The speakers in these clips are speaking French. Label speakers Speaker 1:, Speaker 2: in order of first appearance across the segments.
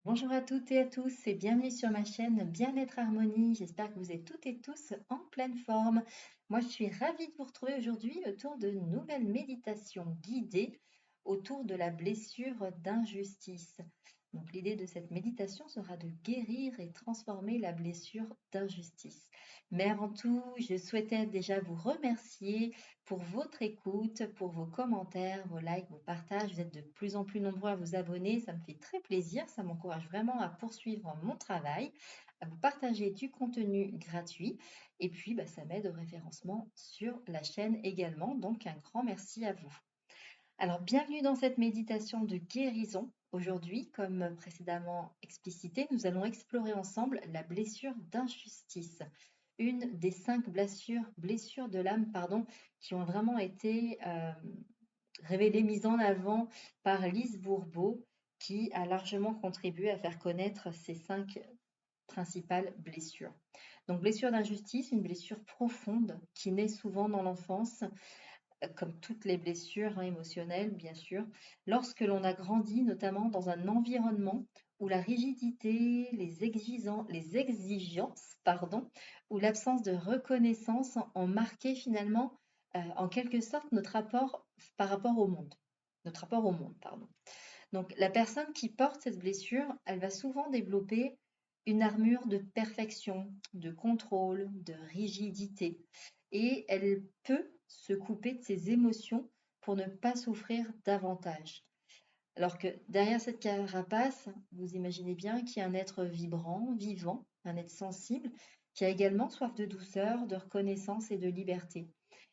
Speaker 1: Bonjour à toutes et à tous et bienvenue sur ma chaîne Bien-être Harmonie. J'espère que vous êtes toutes et tous en pleine forme. Moi, je suis ravie de vous retrouver aujourd'hui autour de nouvelles méditations guidées autour de la blessure d'injustice. Donc, l'idée de cette méditation sera de guérir et transformer la blessure d'injustice. Mais avant tout, je souhaitais déjà vous remercier pour votre écoute, pour vos commentaires, vos likes, vos partages. Vous êtes de plus en plus nombreux à vous abonner. Ça me fait très plaisir. Ça m'encourage vraiment à poursuivre mon travail, à vous partager du contenu gratuit. Et puis, ça m'aide au référencement sur la chaîne également. Donc, un grand merci à vous. Alors, bienvenue dans cette méditation de guérison. Aujourd'hui, comme précédemment explicité, nous allons explorer ensemble la blessure d'injustice. Une des 5 blessures de l'âme, qui ont vraiment été révélées, mises en avant par Lise Bourbeau, qui a largement contribué à faire connaître ces 5 principales blessures. Donc, blessure d'injustice, une blessure profonde qui naît souvent dans l'enfance, comme toutes les blessures émotionnelles, bien sûr, lorsque l'on a grandi, notamment dans un environnement où la rigidité, les exigences, ou l'absence de reconnaissance ont marqué finalement, en quelque sorte, notre rapport par rapport au monde. Notre rapport au monde, pardon. Donc, la personne qui porte cette blessure, elle va souvent développer une armure de perfection, de contrôle, de rigidité. Et elle peut se couper de ses émotions pour ne pas souffrir davantage. Alors que derrière cette carapace, vous imaginez bien qu'il y a un être vibrant, vivant, un être sensible, qui a également soif de douceur, de reconnaissance et de liberté.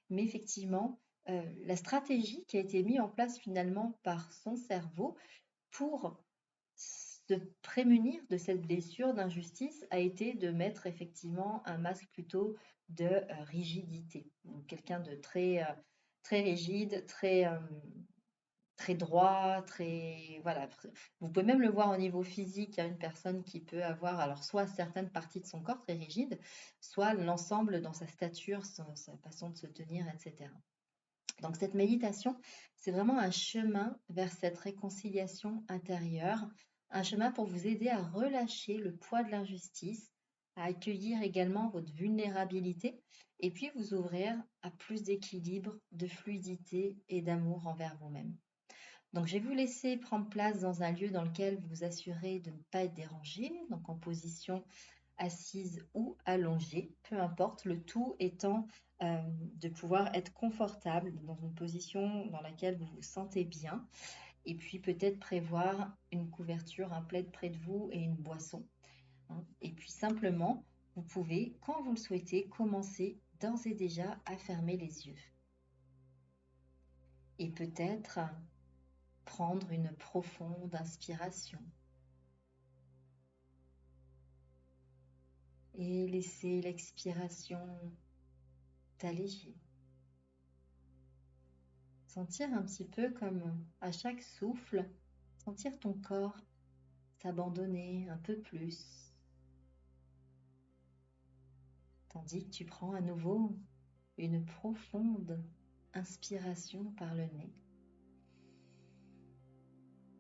Speaker 1: Mais effectivement, la stratégie qui a été mise en place finalement par son cerveau pour se prémunir de cette blessure d'injustice a été de mettre effectivement un masque plutôt de rigidité. Donc, quelqu'un de très rigide, très droit, très... Voilà. Vous pouvez même le voir au niveau physique. Il y a une personne qui peut avoir alors soit certaines parties de son corps très rigides, soit l'ensemble dans sa stature, sa façon de se tenir, etc. Donc cette méditation, c'est vraiment un chemin vers cette réconciliation intérieure, un chemin pour vous aider à relâcher le poids de l'injustice, à accueillir également votre vulnérabilité et puis vous ouvrir à plus d'équilibre, de fluidité et d'amour envers vous-même. Donc je vais vous laisser prendre place dans un lieu dans lequel vous vous assurez de ne pas être dérangé, donc en position assise ou allongée, peu importe, le tout étant de pouvoir être confortable dans une position dans laquelle vous vous sentez bien et puis peut-être prévoir une couverture, un plaid près de vous et une boisson, hein. Et puis simplement, vous pouvez, quand vous le souhaitez, commencer d'ores et déjà à fermer les yeux et peut-être prendre une profonde inspiration et laisser l'expiration t'alléger. Sentir un petit peu comme à chaque souffle, sentir ton corps s'abandonner un peu plus, tandis que tu prends à nouveau une profonde inspiration par le nez.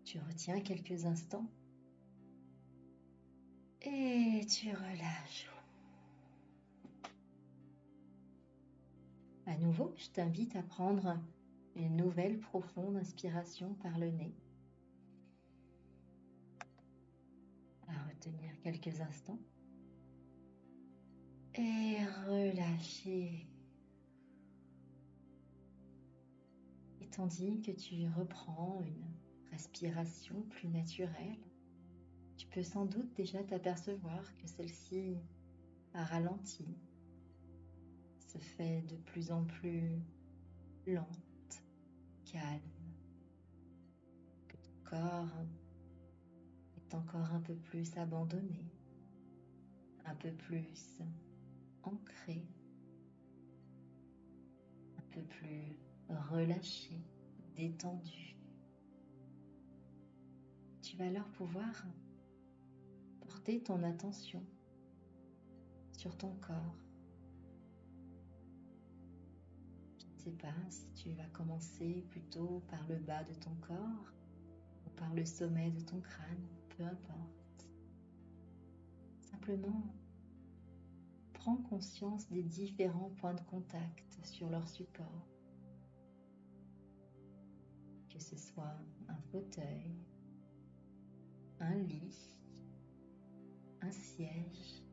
Speaker 1: Tu retiens quelques instants et tu relâches. À nouveau, je t'invite à prendre une nouvelle profonde inspiration par le nez, à retenir quelques instants et relâcher. Et tandis que tu reprends une respiration plus naturelle, tu peux sans doute déjà t'apercevoir que celle-ci a ralenti, se fait de plus en plus lente, calme, que ton corps est encore un peu plus abandonné, un peu plus ancré, un peu plus relâché, détendu. Tu vas alors pouvoir porter ton attention sur ton corps. Je ne sais pas si tu vas commencer plutôt par le bas de ton corps ou par le sommet de ton crâne, peu importe. simplement prends conscience des différents points de contact sur leur support, que ce soit un fauteuil, un lit, un siège,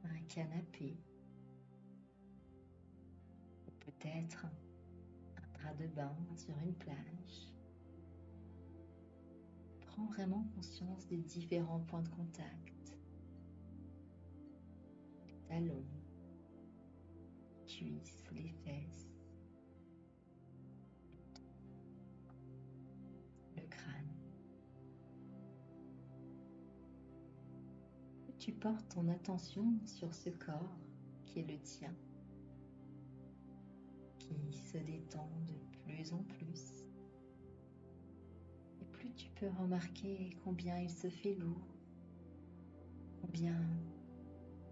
Speaker 1: un canapé, ou peut-être un drap de bain sur une plage. Prends vraiment conscience des différents points de contact, les talons, les cuisses, les fesses, le crâne. Tu portes ton attention sur ce corps qui est le tien, qui se détend de plus en plus. Et plus tu peux remarquer combien il se fait lourd, combien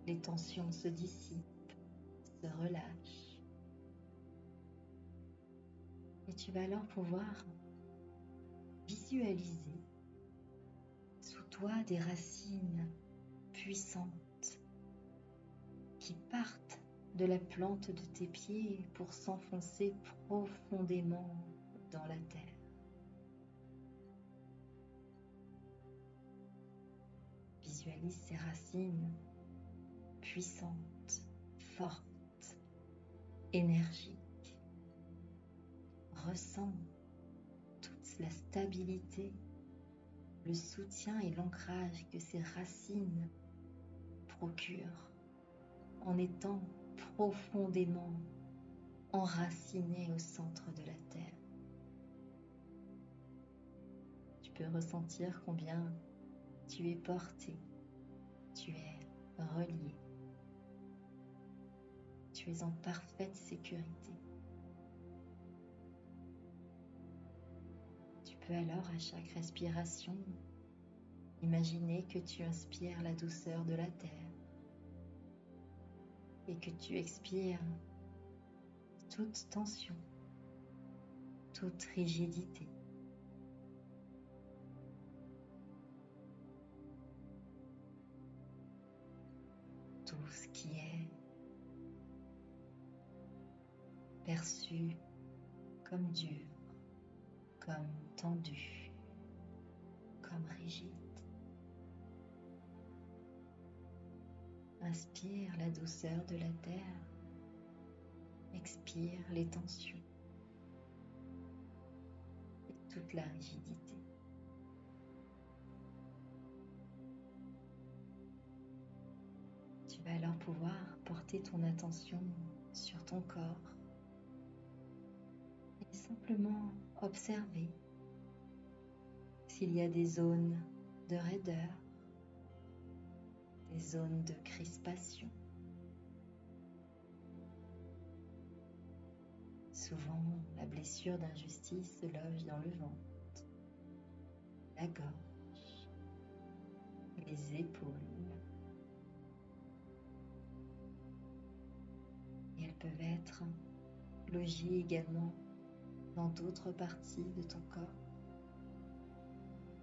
Speaker 1: les tensions se dissipent, se relâchent. Et tu vas alors pouvoir visualiser sous toi des racines puissantes qui partent de la plante de tes pieds pour s'enfoncer profondément dans la terre. Visualise ces racines puissantes, fortes, énergiques. Ressens toute la stabilité, le soutien et l'ancrage que ces racines procurent en étant profondément enracinées au centre de la terre. Tu peux ressentir combien tu es porté, tu es relié, tu es en parfaite sécurité. Tu peux alors, à chaque respiration, imaginer que tu inspires la douceur de la terre et que tu expires toute tension, toute rigidité. Tout ce qui est perçu comme dur, comme tendu, comme rigide. Inspire la douceur de la terre, expire les tensions et toute la rigidité. Tu vas alors pouvoir porter ton attention sur ton corps et simplement observer s'il y a des zones de raideur, des zones de crispation. Souvent, la blessure d'injustice se loge dans le ventre, la gorge, les épaules. Et elles peuvent être logées également dans d'autres parties de ton corps.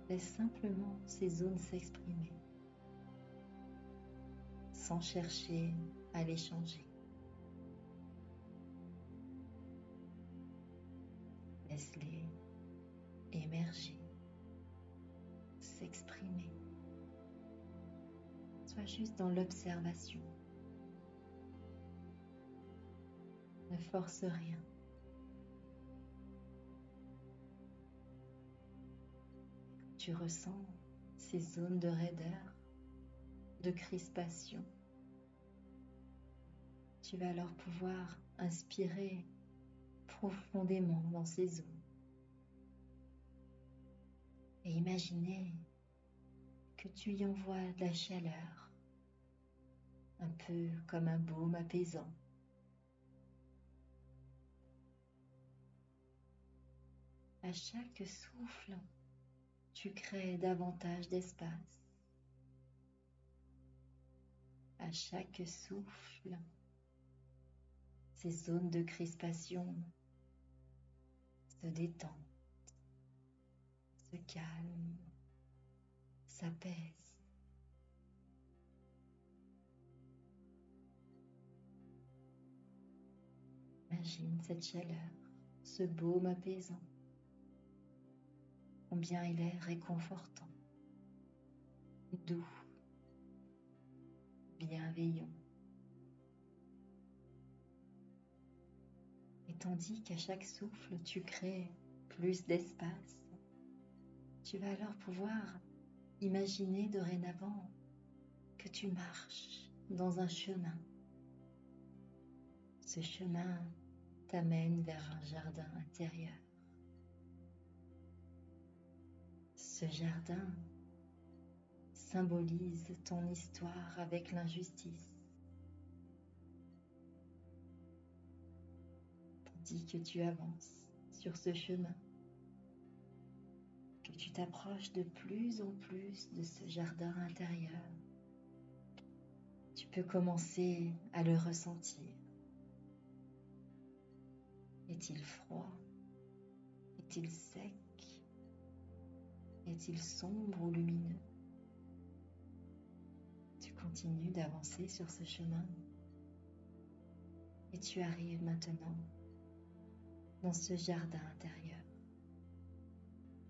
Speaker 1: Laisse simplement ces zones s'exprimer, sans chercher à les changer. Laisse-les émerger, s'exprimer. Sois juste dans l'observation. Ne force rien. Tu ressens ces zones de raideur, de crispation. Tu vas alors pouvoir inspirer profondément dans ces zones et imaginer que tu y envoies de la chaleur, un peu comme un baume apaisant. À chaque souffle, tu crées davantage d'espace. À chaque souffle, ces zones de crispation se détendent, se calment, s'apaisent. Imagine cette chaleur, ce baume apaisant, combien il est réconfortant, doux, bienveillant. Et tandis qu'à chaque souffle, tu crées plus d'espace, tu vas alors pouvoir imaginer dorénavant que tu marches dans un chemin. Ce chemin t'amène vers un jardin intérieur. Ce jardin symbolise ton histoire avec l'injustice. Tandis que tu avances sur ce chemin, que tu t'approches de plus en plus de ce jardin intérieur, tu peux commencer à le ressentir. Est-il froid? Est-il sec? Est-il sombre ou lumineux? Tu continues d'avancer sur ce chemin et tu arrives maintenant dans ce jardin intérieur,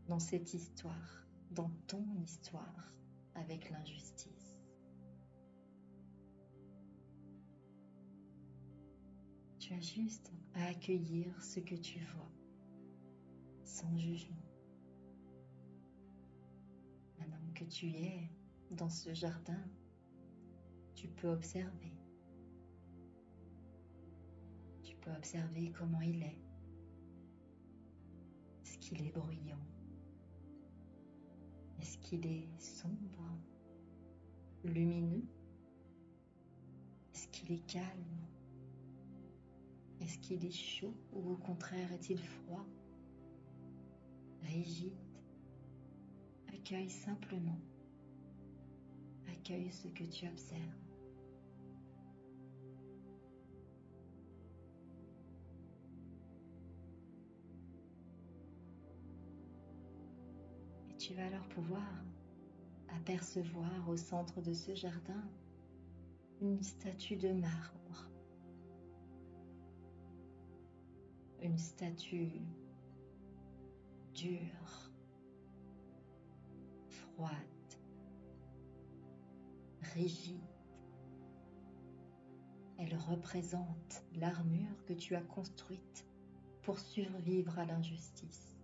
Speaker 1: dans cette histoire, dans ton histoire avec l'injustice. Tu as juste à accueillir ce que tu vois, sans jugement. Maintenant que tu es dans ce jardin, tu peux observer. Tu peux observer comment il est. Est-ce qu'il est bruyant? Est-ce qu'il est sombre, lumineux? Est-ce qu'il est calme? Est-ce qu'il est chaud ou au contraire est-il froid, rigide? Accueille simplement. Accueille ce que tu observes. Et tu vas alors pouvoir apercevoir au centre de ce jardin une statue de marbre. Une statue dure, froide, rigide. Elle représente l'armure que tu as construite pour survivre à l'injustice.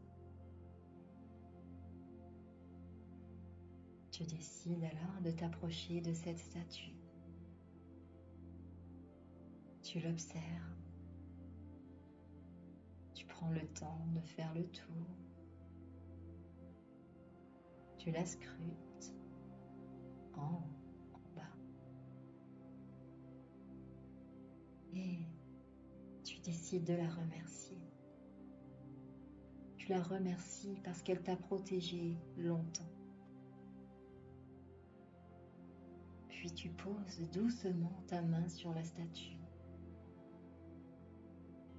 Speaker 1: Tu décides alors de t'approcher de cette statue. Tu l'observes. Tu prends le temps de faire le tour. Tu la scrutes en bas. Et tu décides de la remercier. Tu la remercies parce qu'elle t'a protégé longtemps. Puis tu poses doucement ta main sur la statue.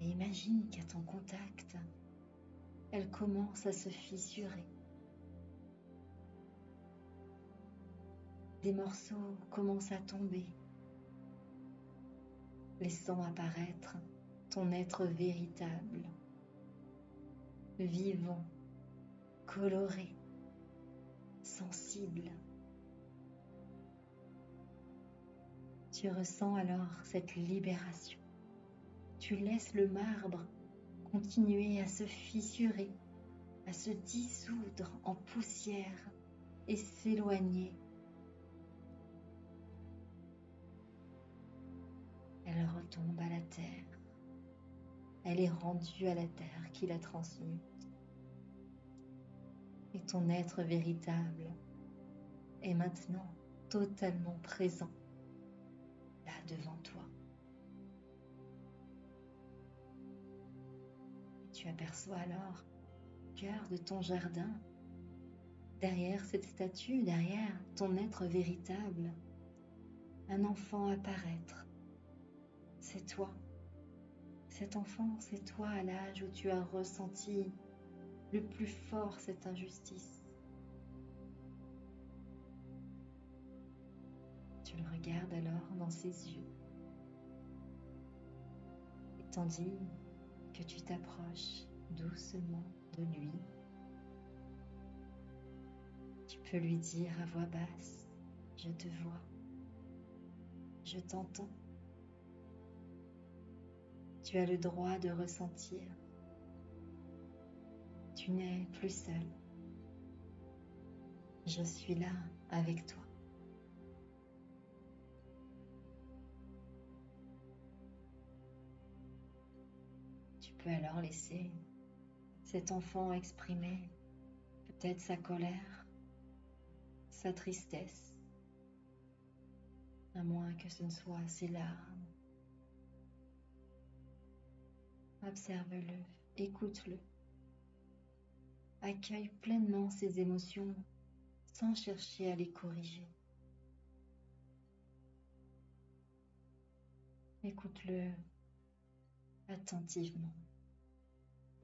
Speaker 1: Et imagine qu'à ton contact, elle commence à se fissurer. Des morceaux commencent à tomber, laissant apparaître ton être véritable, vivant, coloré, sensible. Tu ressens alors cette libération. Tu laisses le marbre continuer à se fissurer, à se dissoudre en poussière et s'éloigner. Elle retombe à la terre. Elle est rendue à la terre qui l'a transmue. Et ton être véritable est maintenant totalement présent, là devant toi. Et tu aperçois alors au cœur de ton jardin, derrière cette statue, derrière ton être véritable, un enfant apparaître. C'est toi. Cet enfant, c'est toi à l'âge où tu as ressenti le plus fort cette injustice. Tu le regardes alors dans ses yeux. Et tandis que tu t'approches doucement de lui. Tu peux lui dire à voix basse, je te vois, je t'entends. Tu as le droit de ressentir. Tu n'es plus seul. Je suis là avec toi. Tu peux alors laisser cet enfant exprimer peut-être sa colère, sa tristesse, à moins que ce ne soit ses larmes. Observe-le, écoute-le. Accueille pleinement ses émotions sans chercher à les corriger. Écoute-le attentivement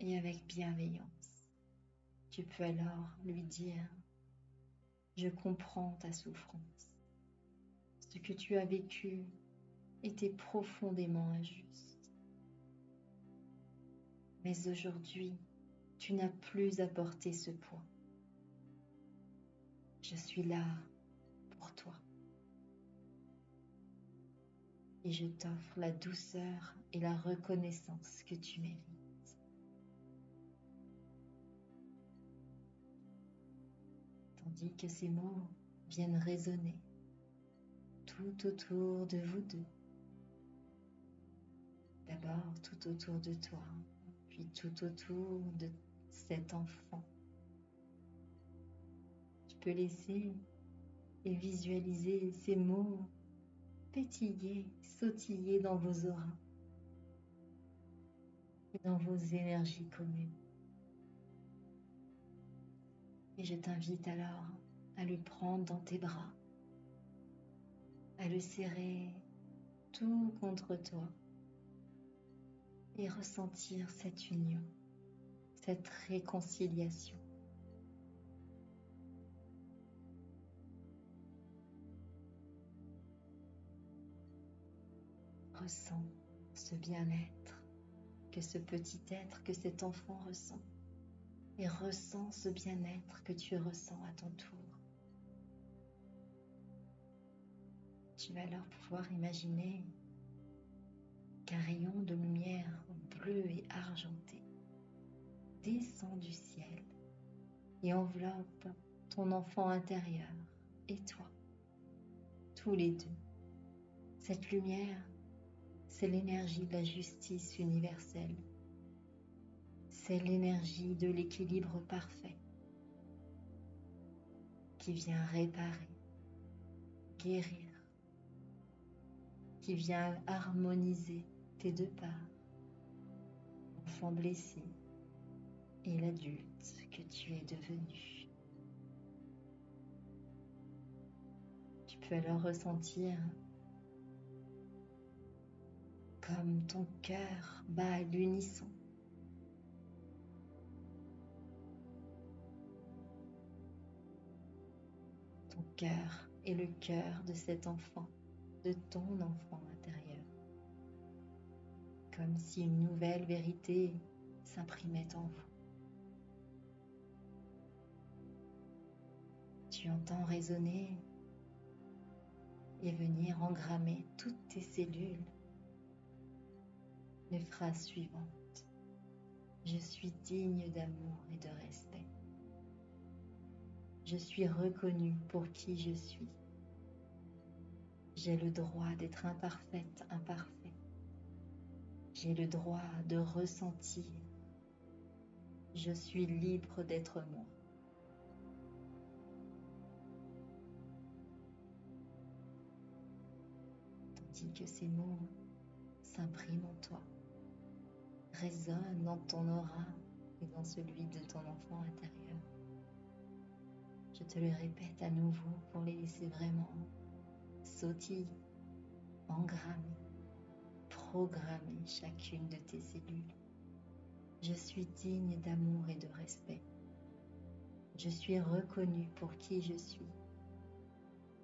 Speaker 1: et avec bienveillance. Tu peux alors lui dire, je comprends ta souffrance. Ce que tu as vécu était profondément injuste. Mais aujourd'hui, tu n'as plus à porter ce poids. Je suis là pour toi. Et je t'offre la douceur et la reconnaissance que tu mérites. Tandis que ces mots viennent résonner tout autour de vous deux. D'abord tout autour de toi, puis tout autour de cet enfant. Tu peux laisser et visualiser ces mots pétiller, sautiller dans vos auras et dans vos énergies communes. Et je t'invite alors à le prendre dans tes bras, à le serrer tout contre toi et ressentir cette union, cette réconciliation. Ressens ce bien-être que ce petit être, que cet enfant ressent. Et ressens ce bien-être que tu ressens à ton tour. Tu vas alors pouvoir imaginer qu'un rayon de lumière bleue et argentée descend du ciel et enveloppe ton enfant intérieur et toi, tous les deux. Cette lumière, c'est l'énergie de la justice universelle. C'est l'énergie de l'équilibre parfait qui vient réparer, guérir, qui vient harmoniser tes deux parts, l'enfant blessé et l'adulte que tu es devenu. Tu peux alors ressentir comme ton cœur bat à l'unisson. Ton cœur est le cœur de cet enfant, de ton enfant intérieur. Comme si une nouvelle vérité s'imprimait en vous. Tu entends résonner et venir engrammer toutes tes cellules les phrases suivantes. Je suis digne d'amour et de respect. Je suis reconnu pour qui je suis. J'ai le droit d'être imparfaite, imparfait. J'ai le droit de ressentir. Je suis libre d'être moi. Tandis que ces mots s'impriment en toi, résonnent dans ton aura et dans celui de ton enfant intérieur. Je te le répète à nouveau pour les laisser vraiment sautiller, engrammer, programmer chacune de tes cellules. Je suis digne d'amour et de respect. Je suis reconnue pour qui je suis.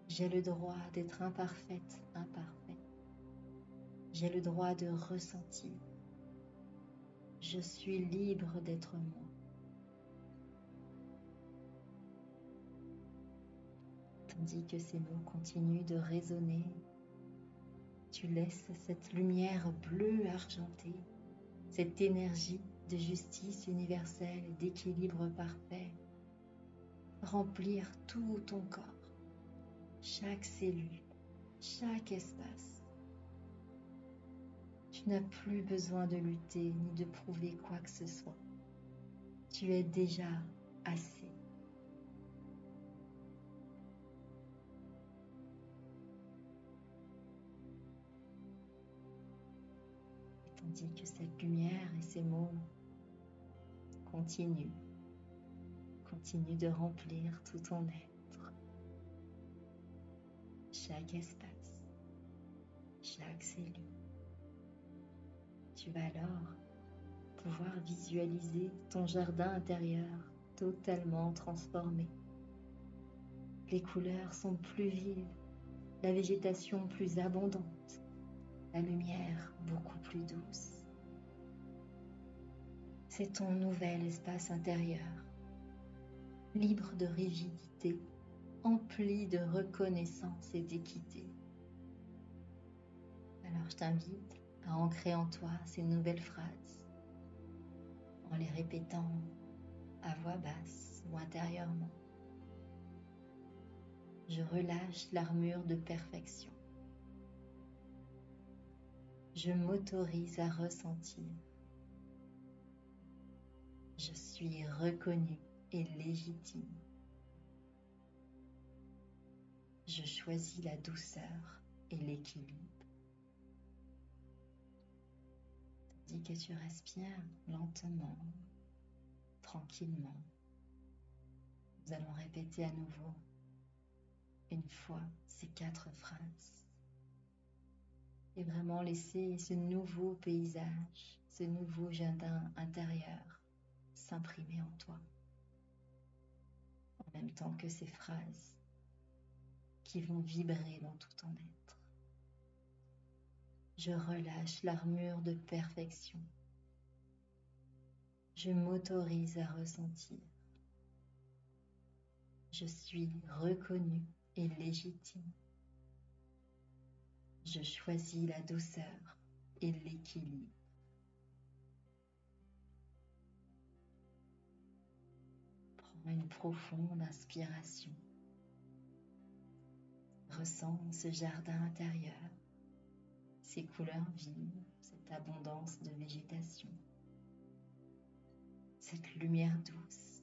Speaker 1: J'ai le droit d'être imparfaite, imparfait. J'ai le droit de ressentir. Je suis libre d'être moi. Tandis que ces mots continuent de résonner, tu laisses cette lumière bleue argentée, cette énergie de justice universelle et d'équilibre parfait remplir tout ton corps, chaque cellule, chaque espace. Tu n'as plus besoin de lutter ni de prouver quoi que ce soit. Tu es déjà assez. Et tandis que cette lumière et ces mots continuent de remplir tout ton être, chaque espace, chaque cellule. Tu vas alors pouvoir visualiser ton jardin intérieur totalement transformé. Les couleurs sont plus vives, la végétation plus abondante, la lumière beaucoup plus douce. C'est ton nouvel espace intérieur, libre de rigidité, empli de reconnaissance et d'équité. Alors je t'invite à ancrer en toi ces nouvelles phrases, en les répétant à voix basse ou intérieurement. Je relâche l'armure de perfection. Je m'autorise à ressentir. Je suis reconnue et légitime. Je choisis la douceur et l'équilibre. Tandis que tu respires lentement, tranquillement, nous allons répéter à nouveau une fois ces 4 phrases et vraiment laisser ce nouveau paysage, ce nouveau jardin intérieur s'imprimer en toi, en même temps que ces phrases qui vont vibrer dans tout ton être. Je relâche l'armure de perfection. Je m'autorise à ressentir. Je suis reconnue et légitime. Je choisis la douceur et l'équilibre. Prends une profonde inspiration. Ressens ce jardin intérieur, ces couleurs vives, cette abondance de végétation, cette lumière douce,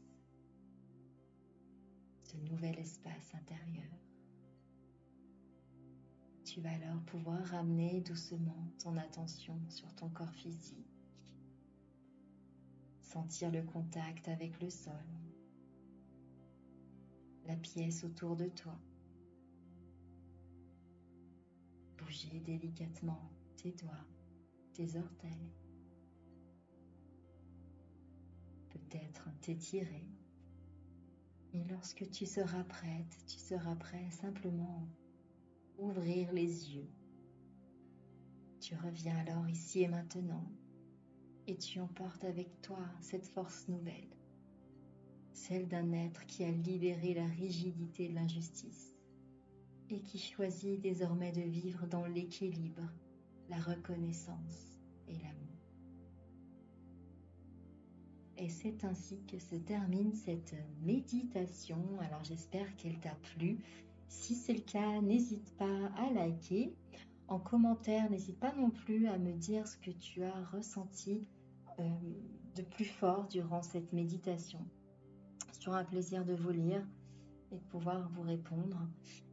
Speaker 1: ce nouvel espace intérieur. Tu vas alors pouvoir ramener doucement ton attention sur ton corps physique, sentir le contact avec le sol, la pièce autour de toi. Bouger délicatement tes doigts, tes orteils. Peut-être t'étirer. Et lorsque tu seras prête, tu seras prêt simplement à ouvrir les yeux. Tu reviens alors ici et maintenant et tu emportes avec toi cette force nouvelle, celle d'un être qui a libéré la rigidité de l'injustice et qui choisit désormais de vivre dans l'équilibre, la reconnaissance et l'amour. Et c'est ainsi que se termine cette méditation. Alors j'espère qu'elle t'a plu. Si c'est le cas, n'hésite pas à liker. En commentaire, n'hésite pas non plus à me dire ce que tu as ressenti de plus fort durant cette méditation. C'est toujours un plaisir de vous lire et de pouvoir vous répondre.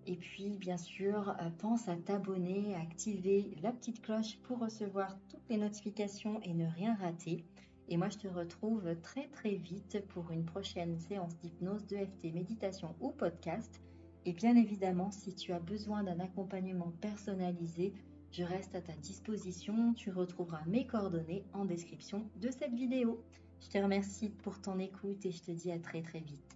Speaker 1: Et puis, bien sûr, pense à t'abonner, à activer la petite cloche pour recevoir toutes les notifications et ne rien rater. Et moi, je te retrouve très très vite pour une prochaine séance d'hypnose, d'EFT, méditation ou podcast. Et bien évidemment, si tu as besoin d'un accompagnement personnalisé, je reste à ta disposition. Tu retrouveras mes coordonnées en description de cette vidéo. Je te remercie pour ton écoute et je te dis à très très vite.